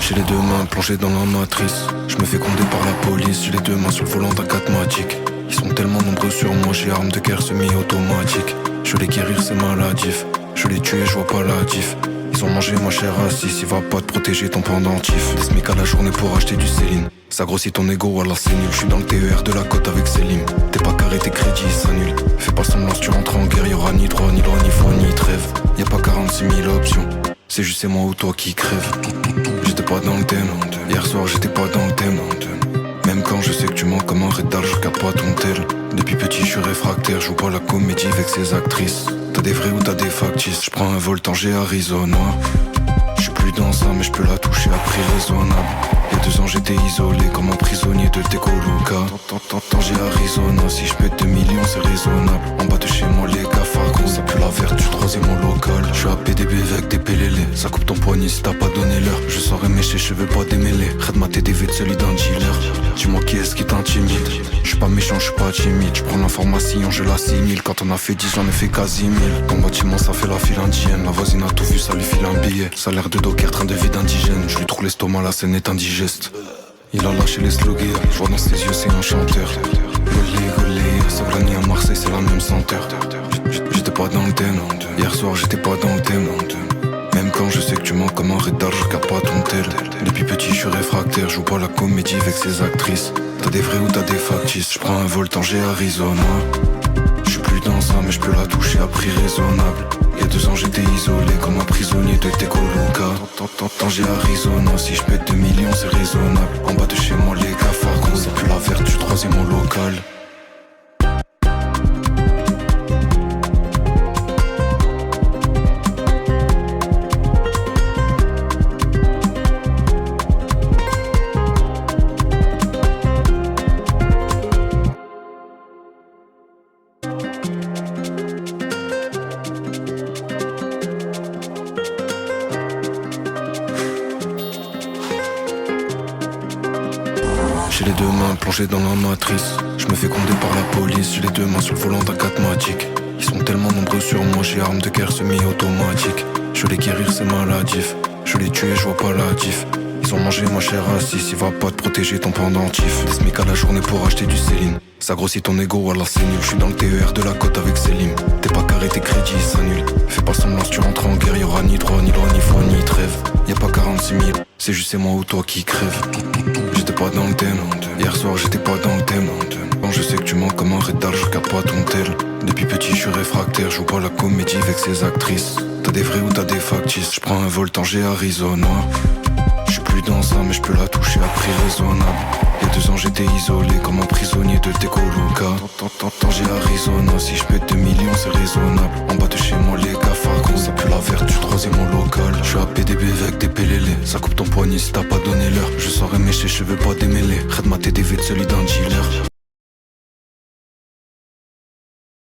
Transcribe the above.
J'ai les deux mains plongées dans la matrice. Je me fais gronder par la police. J'ai les deux mains sur le volant d'un 4 Matic. Ils sont tellement nombreux sur moi, j'ai arme de guerre semi-automatique. Je veux les guérir, c'est maladif. Je veux les tuer, je vois pas la diff. Ils ont mangé ma chère assise, il va pas te protéger ton pendentif. Des SMIC à la journée pour acheter du Céline. Ça grossit ton ego, alors c'est nul. Je suis dans le TER de la côte avec Célim. T'es pas carré, tes crédits s'annulent. Fais pas semblant si tu rentres en guerre, y'aura ni droit, ni loi, ni foi, ni trêve. Y'a pas 46 000 options. C'est juste c'est moi ou toi qui crève. J'étais pas dans le thème. Hier soir j'étais pas dans le thème. Même quand je sais que tu mens comme un rédal, je regarde pas ton tel. Depuis petit je suis réfractaire, je joue pas la comédie avec ses actrices. T'as des vrais ou t'as des factices. Je prends un vol Tanger Arizona. Je suis plus dans ça mais je peux la toucher à prix raisonnable. Y'a 2 ans j'étais isolé comme un prisonnier de Tecoluca. Tanger Arizona, si je pète 2 millions c'est raisonnable. En bas de chez moi les cafards gros, ça pue la vertu, troisième au local. Je suis à PDB avec des PLL. Ça coupe ton poignet si t'as pas donné l'heure. Je saurais mécher, je veux pas démêler. Red ma TDV de celui d'un dealer. Dis-moi qui est-ce qui t'intimide. Je suis pas méchant, je suis pas timide. Je prends l'information, je l'assimile. Quand on a fait 10, j'en ai fait quasi 1000. Ton bâtiment ça fait la file indienne. La voisine a tout vu, ça lui file un billet. Ça a l'air de docker, train de vie d'indigène. Je lui trouve l'estomac, la scène est indigeste. Il a lâché les slogues, je vois dans ses yeux c'est un chanteur. Golé, Savrani à Marseille c'est la même senteur. J'étais pas dans le thème, hier soir j'étais pas dans le thème. Même quand je sais que tu mens comme un rédal, je regarde pas ton tel. Depuis petit je suis réfractaire, je joue pas la comédie avec ses actrices. T'as des vrais ou t'as des factices. Je prends un vol Tanger Arizona. Je suis plus dans ça mais je peux la toucher à prix raisonnable. Y'a 2 ans j'étais isolé comme un prisonnier de Tecoluca. Tanger Arizona, si je pète 2 millions c'est raisonnable. En bas de chez moi les cafards gros, ça pue la vertu, troisième au local. J'ai les deux mains plongées dans la matrice. Je me fais gronder par la police. J'ai les deux mains sur le volant d'un 4 Matic. Ils sont tellement nombreux sur moi, j'ai arme de guerre semi-automatique. Je veux les guérir, c'est maladif. Je veux les tuer, je vois pas la diff. Ils ont mangé ma chère assise, il va pas te protéger ton pendentif. Des SMIC à la journée pour acheter du Céline. Ça grossit ton ego, alors c'est nul. Je suis dans le TER de la côte avec Célim. T'es pas carré, tes crédits s'annulent. Fais pas semblant si tu rentres en guerre, y'aura ni droit, ni loi, ni foi, ni trêve. Y'a pas 46 000, c'est juste c'est moi ou toi qui crève. J'étais pas dans le thème, hier soir j'étais pas dans le thème. Quand je sais que tu mens comme un rédal, je regarde pas ton tel. Depuis petit je suis réfractaire, je joue pas la comédie avec ses actrices. T'as des vrais ou t'as des factices. Je prends un vol Tanger Arizona. Je suis plus dans ça mais je peux la toucher à prix raisonnable. Y'a 2 ans j'étais isolé comme un prisonnier de Tecoluca. Tanger Arizona, si je pète 2 millions c'est raisonnable. En bas de chez moi les cafards gros, ça pue la vertu, troisième au local. Je suis à PDB avec des PLL. Ça coupe ton poignet si t'as pas donné l'heure. Je saurais mécher, je veux pas démêler. Red ma TDV de celui d'un dealer.